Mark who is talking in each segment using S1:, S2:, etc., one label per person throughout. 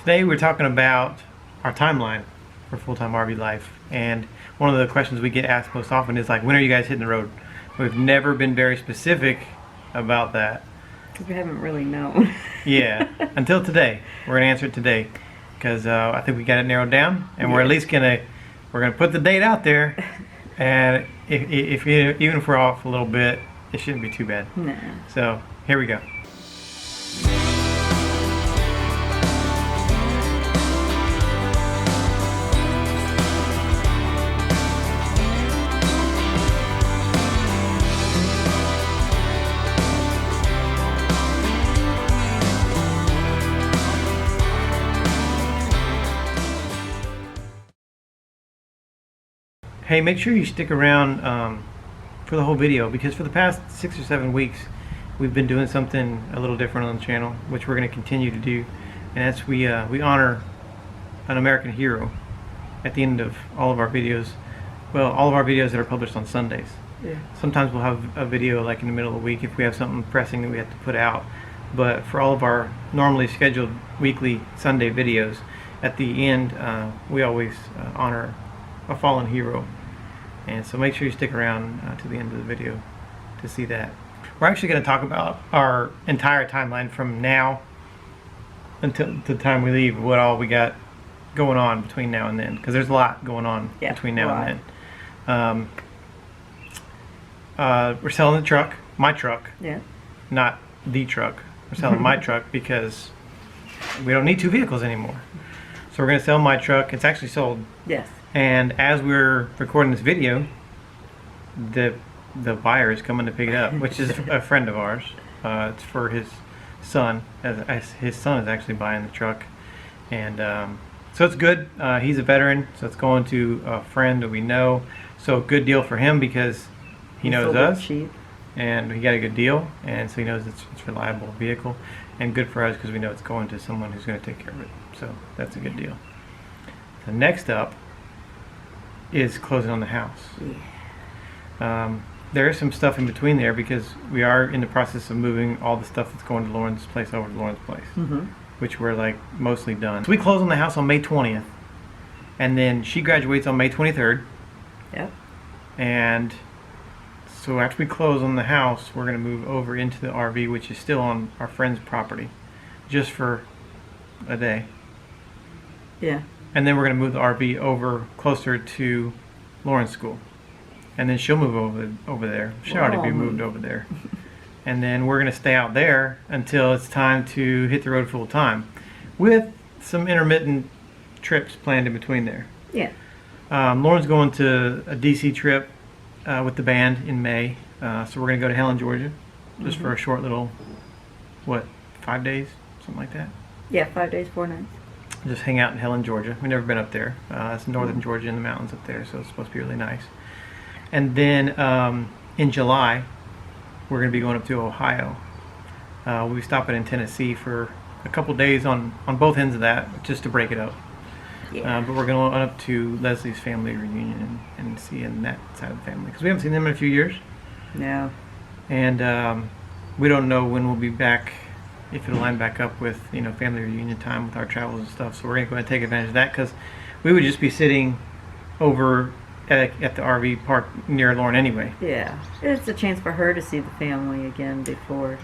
S1: Today we're talking about our timeline for full-time RV life, and one of the questions we get asked most often is like, when are you guys hitting the road? We've never been very specific about that.
S2: Because we haven't really known.
S1: Yeah, until today. We're gonna answer it today because I think we got it narrowed down, and we're at least gonna put the date out there. And even if we're off a little bit, it shouldn't be too bad.
S2: No.
S1: So here we go. Hey, make sure you stick around for the whole video, because for the past 6 or 7 weeks we've been doing something a little different on the channel, which we're going to continue to do, and that's we honor an American hero at the end of all of our videos. Well, all of our videos that are published on Sundays.
S2: Yeah.
S1: Sometimes we'll have a video like in the middle of the week if we have something pressing that we have to put out, but for all of our normally scheduled weekly Sunday videos, at the end we always honor a fallen hero. And so make sure you stick around to the end of the video to see that. We're actually going to talk about our entire timeline from now until the time we leave, what all we got going on between now and then, because there's a lot going on between now and then. We're selling the truck, my truck, not the truck. We're selling my truck because we don't need 2 vehicles anymore. So we're going to sell my truck. It's actually sold.
S2: Yes.
S1: And as we're recording this video, the buyer is coming to pick it up, which is a friend of ours. It's for his son, as his son is actually buying the truck, and so it's good. He's a veteran, so it's going to a friend that we know. So good deal for him because he knows us,
S2: cheap.
S1: And he got a good deal, and so he knows it's a reliable vehicle, and good for us because we know it's going to someone who's going to take care of it. So that's a good deal. So next up is closing on the house. There is some stuff in between there because we are in the process of moving all the stuff that's going to Lauren's place over to Lauren's place, which we're like mostly done. So we close on the house on May 20th, and then she graduates on May 23rd.
S2: Yep.
S1: And so after we close on the house, we're going to move over into the RV, which is still on our friend's property, just for a day.
S2: Yeah.
S1: And then we're going to move the RV over closer to Lauren's school. And then she'll move over there. She'll already be moved over there. And then we're going to stay out there until it's time to hit the road full time, with some intermittent trips planned in between there.
S2: Yeah.
S1: Lauren's going to a DC trip with the band in May. So we're going to go to Helen, Georgia, just for a short little, 5 days? Something like that?
S2: Yeah, 5 days, 4 nights.
S1: Just hang out in Helen, Georgia. We've never been up there. It's northern Georgia in the mountains up there, so it's supposed to be really nice. And then in July, we're going to be going up to Ohio. We'll be stopping in Tennessee for a couple days on both ends of that, just to break it up.
S2: Yeah.
S1: But we're going to up to Leslie's family reunion and seeing that side of the family, because we haven't seen them in a few years.
S2: No.
S1: And we don't know when we'll be back, if it'll line back up with family reunion time with our travels and stuff. So we're going to go ahead and take advantage of that, because we would just be sitting over at the RV park near Lauren anyway.
S2: Yeah. It's a chance for her to see the family again before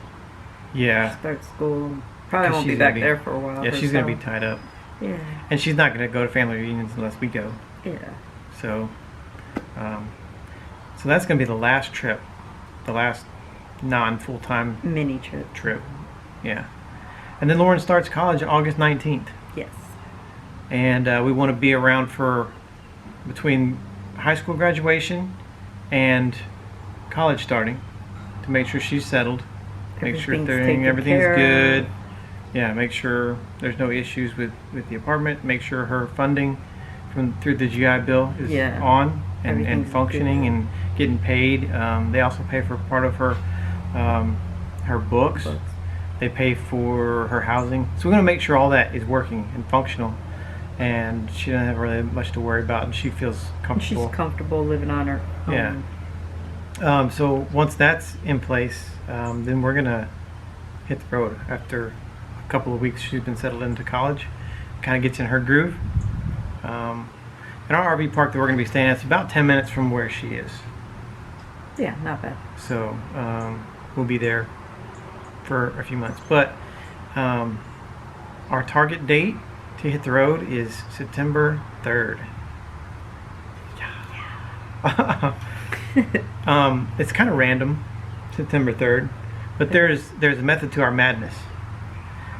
S2: she starts school. Probably won't be back there for a while.
S1: Yeah, she's going to be tied up.
S2: Yeah.
S1: And she's not going to go to family reunions unless we go.
S2: Yeah.
S1: So so that's going to be the last trip, the last non-full-time
S2: mini trip.
S1: Yeah. And then Lauren starts college August 19th.
S2: Yes.
S1: And we want to be around for between high school graduation and college starting to make sure she's settled, make sure everything's good. Yeah, make sure there's no issues with the apartment, make sure her funding through the GI Bill is on and functioning and getting paid. They also pay for part of her books. They pay for her housing. So we're going to make sure all that is working and functional, and she doesn't have really much to worry about, and she feels comfortable.
S2: She's comfortable living on her own.
S1: Yeah. So once that's in place, then we're going to hit the road after a couple of weeks she's been settled into college, kind of gets in her groove. And our RV park that we're going to be staying at is about 10 minutes from where she is.
S2: Yeah, not bad.
S1: So we'll be there for a few months. But our target date to hit the road is September 3rd. It's kind of random, September 3rd, but there's a method to our madness.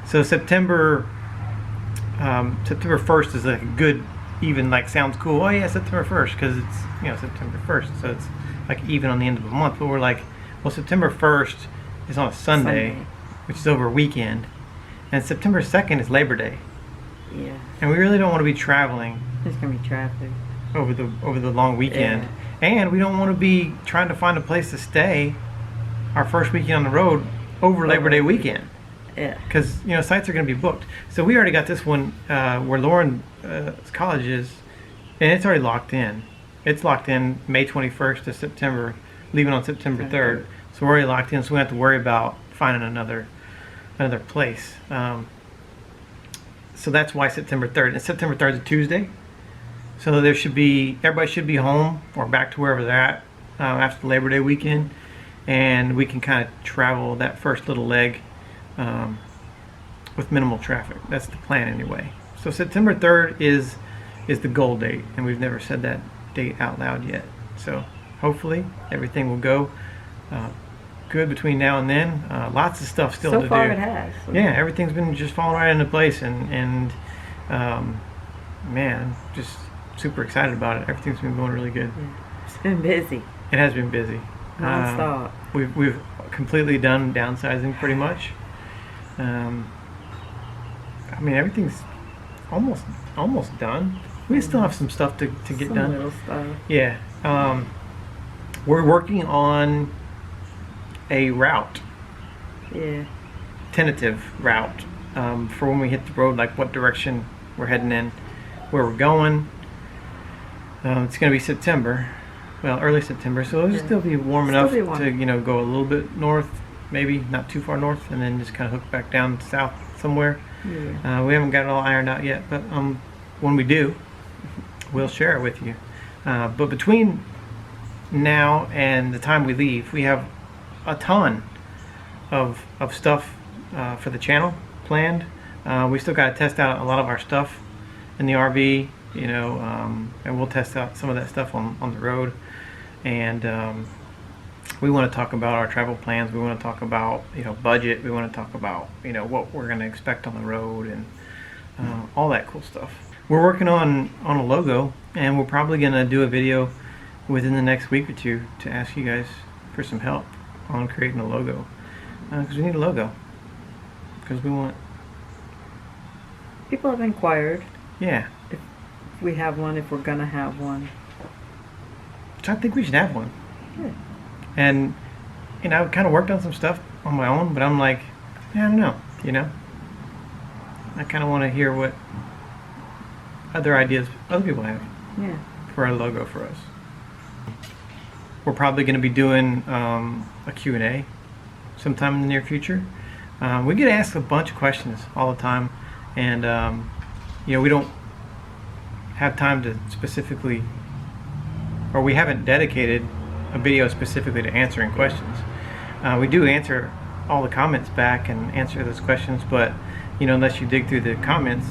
S1: So September 1st is like a good, even, like, sounds cool. Oh yeah, September 1st, because it's September 1st, so it's like even on the end of the month. But we're like, well, September 1st is on a Sunday, which is over a weekend, and September 2nd is Labor Day.
S2: Yeah.
S1: And we really don't want to be traveling.
S2: There's gonna be traffic
S1: over the long weekend, and we don't want to be trying to find a place to stay our first weekend on the road over Labor Day weekend.
S2: Yeah.
S1: Because sites are going to be booked. So we already got this one where Lauren's college is, and it's already locked in. It's locked in May 21st to September, leaving on September 3rd. So we're already locked in. So we don't have to worry about finding another place. So that's why September 3rd. And September 3rd is a Tuesday. So everybody should be home or back to wherever they're at after Labor Day weekend, and we can kind of travel that first little leg with minimal traffic. That's the plan anyway. So September 3rd is the goal date, and we've never said that date out loud yet. So hopefully everything will go good between now and then. Lots of stuff still to do.
S2: So far it has.
S1: Yeah, everything's been just falling right into place, and man, just super excited about it. Everything's been going really good.
S2: Yeah. It's been busy.
S1: It has been busy.
S2: Non-stop.
S1: We've completely done downsizing pretty much. I mean, everything's almost done. We still have some stuff to get
S2: Some
S1: done.
S2: little stuff.
S1: Yeah. We're working on a route.
S2: Yeah.
S1: Tentative route for when we hit the road, like what direction we're heading in, where we're going. It's going to be September, well, early September, so it'll still be warm enough to go a little bit north, maybe not too far north, and then just kind of hook back down south somewhere.
S2: Yeah.
S1: We haven't got it all ironed out yet, but when we do, we'll share it with you. But between now and the time we leave, we have a ton of stuff for the channel planned. We still got to test out a lot of our stuff in the RV, and we'll test out some of that stuff on the road. And we want to talk about our travel plans. We want to talk about budget. We want to talk about what we're going to expect on the road and all that cool stuff. We're working on a logo, and we're probably going to do a video within the next week or two to ask you guys for some help on creating a logo, because we need a logo, because we want.
S2: People have inquired.
S1: Yeah.
S2: If we have one, if we're gonna have one.
S1: So I think we should have one.
S2: Yeah.
S1: And I've kind of worked on some stuff on my own, but I'm like, yeah, I don't know. I kind of want to hear what other ideas other people have.
S2: Yeah.
S1: For a logo for us. We're probably going to be doing a Q&A sometime in the near future. We get asked a bunch of questions all the time, and we don't have time to specifically, or we haven't dedicated a video specifically to answering questions. We do answer all the comments back and answer those questions, but unless you dig through the comments,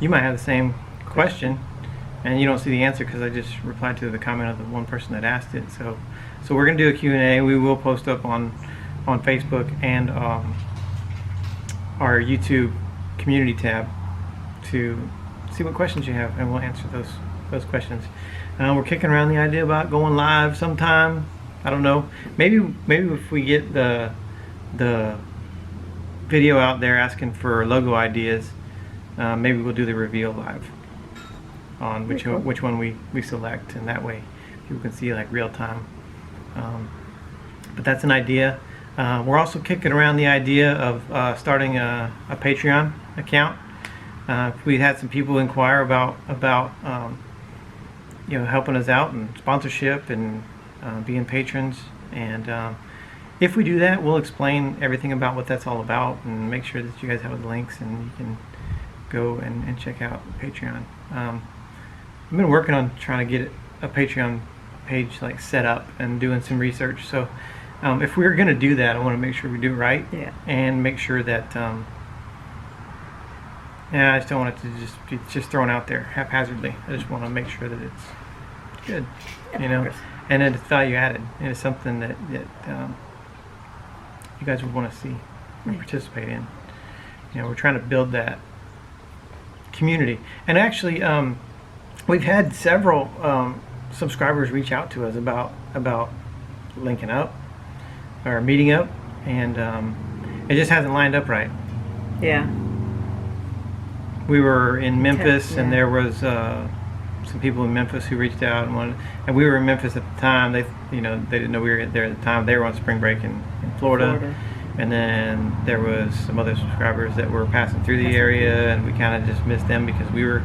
S1: you might have the same question and you don't see the answer because I just replied to the comment of the one person that asked it. So we're going to do a Q&A. We will post up on Facebook and our YouTube community tab to see what questions you have, and we'll answer those questions. We're kicking around the idea about going live sometime. I don't know. Maybe if we get the video out there asking for logo ideas, maybe we'll do the reveal live on which one we select, and that way people can see like real time. But that's an idea. We're also kicking around the idea of starting a Patreon account. We had some people inquire about helping us out and sponsorship and being patrons, and if we do that, we'll explain everything about what that's all about and make sure that you guys have the links and you can go and check out Patreon. I've been working on trying to get a Patreon page like set up and doing some research. So if we're going to do that, I want to make sure we do it right.
S2: Yeah.
S1: And make sure that I just don't want it to just be just thrown out there haphazardly. I just want to make sure that it's good, you know, and that it's value added, and it's something that you guys would want to see and participate in. You know, we're trying to build that community, and actually, we've had several subscribers reach out to us about linking up or meeting up, and it just hasn't lined up right.
S2: Yeah.
S1: We were in Memphis,
S2: Yeah.
S1: and there was some people in Memphis who reached out and we were in Memphis at the time. They didn't know we were there at the time. They were on spring break in Florida. And then there was some other subscribers that were passing through the area, and we kind of just missed them because we were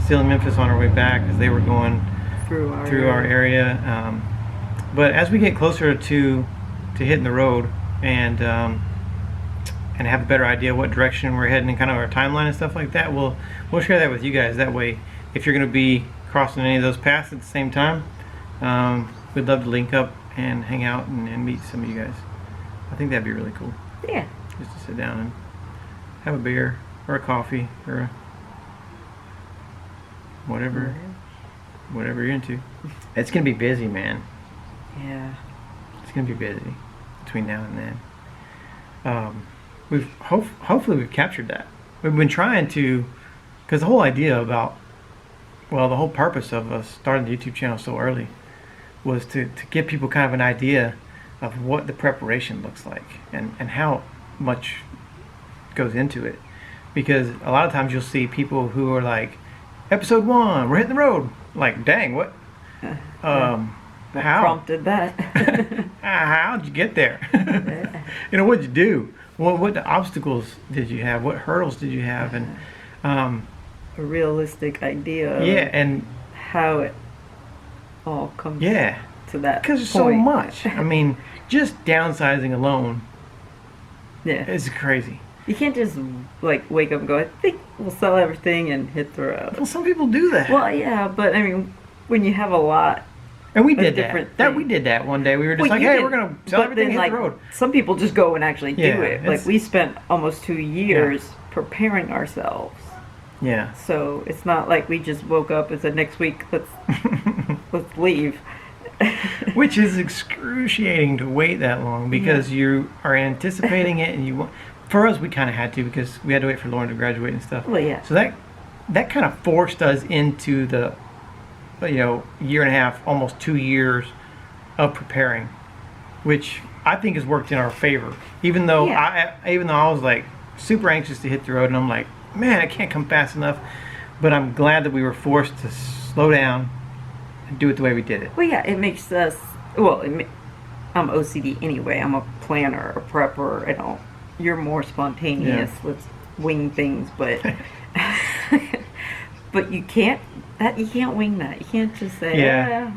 S1: still in Memphis on our way back because they were going through our area. But as we get closer to hitting the road and have a better idea what direction we're heading and kind of our timeline and stuff like that, we'll share that with you guys. That way, if you're going to be crossing any of those paths at the same time, we'd love to link up and hang out and meet some of you guys. I think that'd be really cool.
S2: Yeah.
S1: Just to sit down and have a beer or a coffee or whatever you're into. It's going to be busy, man.
S2: Yeah.
S1: It's going to be busy between now and then. Hopefully we've captured that. We've been trying to, because the whole idea about, the whole purpose of us starting the YouTube channel so early was to give people kind of an idea of what the preparation looks like and how much goes into it. Because a lot of times you'll see people who are like, episode 1, we're hitting the road. Like, dang, what? How
S2: prompted that?
S1: How'd you get there? What'd you do? What obstacles did you have? What hurdles did you have? And
S2: a realistic idea of
S1: and
S2: how it all comes to that
S1: because there's so much. I mean, just downsizing alone is crazy.
S2: You can't just like wake up and go, I think we'll sell everything and hit the road.
S1: Well, some people do that.
S2: Well, yeah, but I mean, when you have a lot.
S1: And we did that. We did that one day. We were just hey, we're going to sell everything and hit the road.
S2: Some people just go and actually do it. Like, we spent almost 2 years preparing ourselves.
S1: Yeah.
S2: So it's not like we just woke up and said, next week, let's leave.
S1: Which is excruciating to wait that long because you are anticipating it, and for us, we kind of had to because we had to wait for Lauren to graduate and stuff.
S2: Well, yeah.
S1: So that kind of forced us into the year and a half, almost 2 years of preparing, which I think has worked in our favor. Even though I was like super anxious to hit the road, and I'm like, man, I can't come fast enough. But I'm glad that we were forced to slow down and do it the way we did it.
S2: Well, yeah, it makes us. Well, I'm OCD anyway. I'm a planner, a prepper. You're more spontaneous. Let's wing things, but but you can't wing that. You can't just say,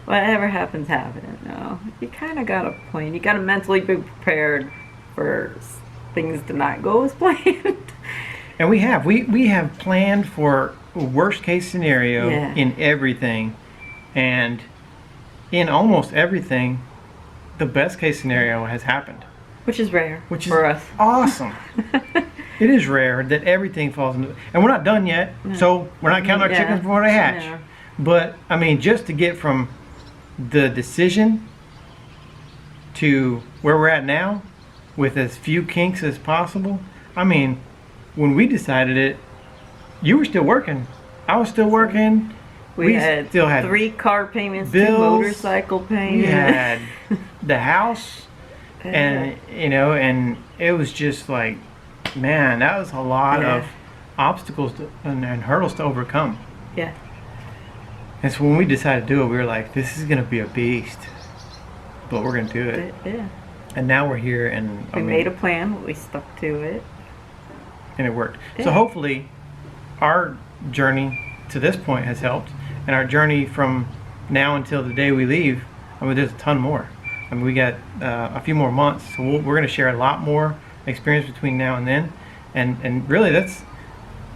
S2: whatever happens, happen. No, you kind of got to plan. You got to mentally be prepared for things to not go as planned.
S1: And we have planned for worst case scenario in everything, and in almost everything, the best case scenario has happened.
S2: Which is rare.
S1: Which is
S2: for us.
S1: Awesome. It is rare that everything falls into, and we're not done yet, so we're not counting our chickens before they hatch. Yeah. But I mean, just to get from the decision to where we're at now, with as few kinks as possible. I mean, when we decided it, you were still working. I was still working.
S2: We still had 3 car payments,
S1: bills,
S2: 2 motorcycle payments.
S1: We had the house, and and it was just like, man, that was a lot of obstacles and hurdles to overcome.
S2: Yeah.
S1: And so when we decided to do it, we were like, this is going to be a beast, but we're going to do it.
S2: Yeah.
S1: And now we're here, and
S2: we made a plan. We stuck to it,
S1: and it worked. Yeah. So hopefully, our journey to this point has helped, and our journey from now until the day we leave. I mean, there's a ton more. I mean, we got a few more months, so we're going to share a lot more experience between now and then, and really,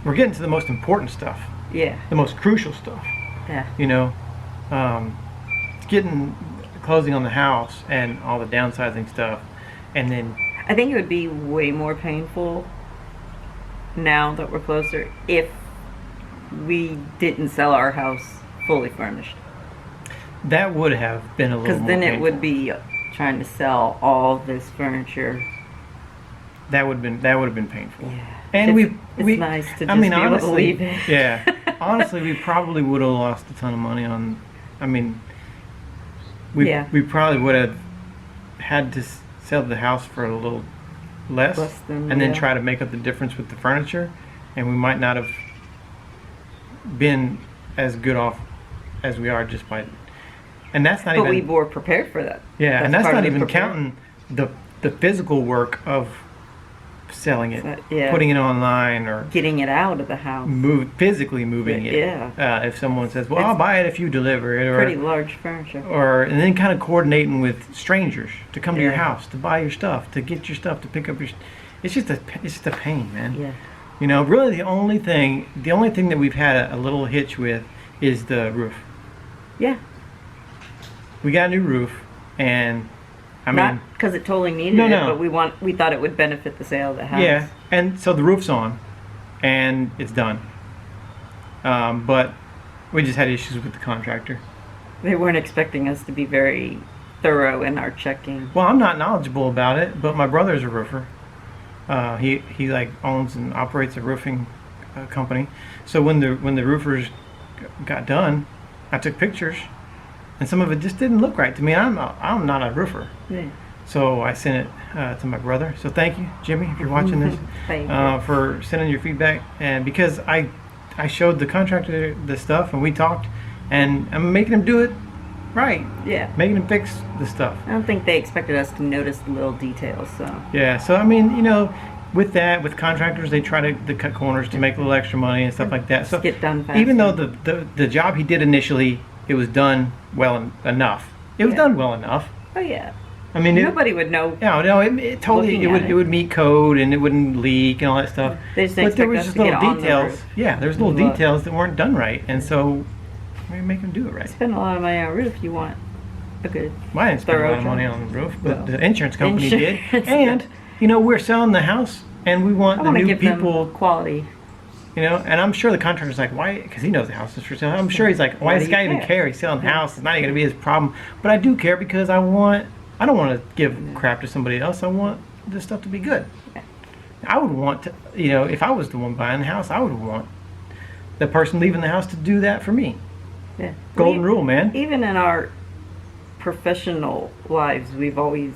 S1: we're getting to the most important stuff,
S2: Yeah.
S1: the most crucial stuff.
S2: Yeah.
S1: You know, getting closing on the house and all the downsizing stuff, and then
S2: I think it would be way more painful now that we're closer if we didn't sell our house fully furnished.
S1: that would have been a little
S2: Because
S1: more
S2: then it
S1: painful.
S2: would be trying to sell all this furniture.
S1: That would have been painful.
S2: Yeah.
S1: And
S2: it's
S1: we
S2: nice to just
S1: I mean,
S2: be able to
S1: honestly,
S2: leave it.
S1: yeah. Honestly, we probably would have lost a ton of money on. I mean,
S2: Yeah.
S1: we probably would have had to sell the house for a little less,
S2: Less than,
S1: and then
S2: yeah.
S1: try to make up the difference with the furniture, and we might not have been as good off as we are just by. And that's not
S2: But we
S1: even.
S2: were prepared for that.
S1: Yeah, and that's
S2: part
S1: not
S2: of the
S1: even
S2: prepare-
S1: counting the physical work of selling it,
S2: Yeah.
S1: putting it online, or
S2: Getting it out of the house.
S1: physically moving it.
S2: Yeah.
S1: If someone says, "Well,
S2: It's
S1: I'll buy it if you deliver it,"
S2: Pretty
S1: or
S2: large furniture.
S1: and then kind of coordinating with strangers to come to your
S2: Yeah.
S1: house, to buy your stuff, to get your stuff, to pick up your. It's just a pain, man.
S2: Yeah.
S1: You know, really the only thing that we've had a little hitch with is the roof.
S2: Yeah.
S1: We got a new roof, and I mean,
S2: Not because it totally needed
S1: No,
S2: it,
S1: no.
S2: but we thought it would benefit the sale of the house.
S1: yeah, and so the roof's on, and it's done. But we just had issues with the contractor.
S2: They weren't expecting us to be very thorough in our checking.
S1: Well, I'm not knowledgeable about it, but my brother's a roofer. He like owns and operates a roofing company. So when the roofers got done, I took pictures, and some of it just didn't look right to me. I'm not a roofer,
S2: Yeah.
S1: so I sent it to my brother. So thank you, Jimmy, if you're watching this,
S2: Thank you.
S1: for sending your feedback. And because I showed the contractor the stuff, and we talked, and I'm making him do it right,
S2: Yeah.
S1: making him fix the stuff.
S2: I don't think they expected us to notice the little details, so.
S1: Yeah, so I mean, you know, with contractors, they try to cut corners to make a little extra money and stuff like that. So
S2: Get done fast.
S1: even though the job he did initially, it was done well enough. It was
S2: Yeah.
S1: done well enough.
S2: Oh, yeah.
S1: I mean,
S2: Nobody would know.
S1: no, it totally
S2: Looking at
S1: it would meet code, and it wouldn't leak and all that stuff.
S2: They just
S1: But there
S2: expect
S1: was
S2: us
S1: just
S2: to get
S1: little
S2: on the
S1: details.
S2: roof.
S1: Yeah, there's little
S2: Look.
S1: details that weren't done right, and so we make them do it right.
S2: Spend a lot of money on a roof, you want a good.
S1: Well, I didn't spend a lot
S2: Thorough
S1: of money
S2: job.
S1: on the roof, but
S2: Well,
S1: the insurance company
S2: insurance,
S1: did. And you know, we're selling the house, and we want
S2: I
S1: the
S2: want to
S1: new
S2: give
S1: people.
S2: them quality.
S1: You know, and I'm sure the contractor's like, why? Because he knows the house is for sale. I'm sure he's like, why
S2: Why
S1: does
S2: do
S1: this guy
S2: you
S1: even
S2: care?
S1: care? He's selling the house. It's not even going to be his problem. But I do care because I don't want to give crap to somebody else. I want this stuff to be good.
S2: Yeah.
S1: I would want to, you know, if I was the one buying the house, I would want the person leaving the house to do that for me.
S2: Yeah.
S1: Golden rule, man.
S2: Even in our professional lives, we've always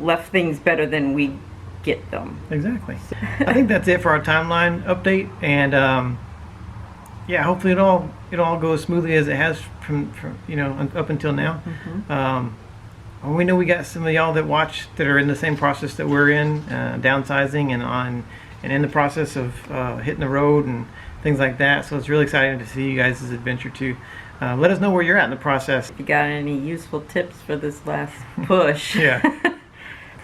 S2: left things better than we get them.
S1: Exactly. I think that's it for our timeline update, and yeah, hopefully it all goes smoothly as it has from you know up until now. We know we got some of y'all that watch that are in the same process that we're in, downsizing and in the process of hitting the road and things like that. So it's really exciting to see you guys' adventure too. Let us know where you're at in the process.
S2: If you got any useful tips for this last push,
S1: Yeah.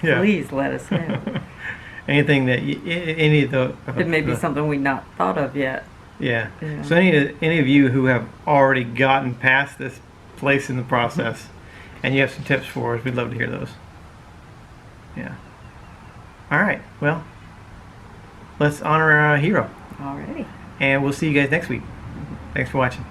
S1: Yeah.
S2: please let us know.
S1: Anything that any of the
S2: It may be
S1: the-
S2: something we've not thought of yet.
S1: Yeah.
S2: Yeah.
S1: So any of you who have already gotten past this place in the process, and you have some tips for us, we'd love to hear those. Yeah. All right. Well, let's honor our hero,
S2: Alrighty.
S1: and we'll see you guys next week. Thanks for watching.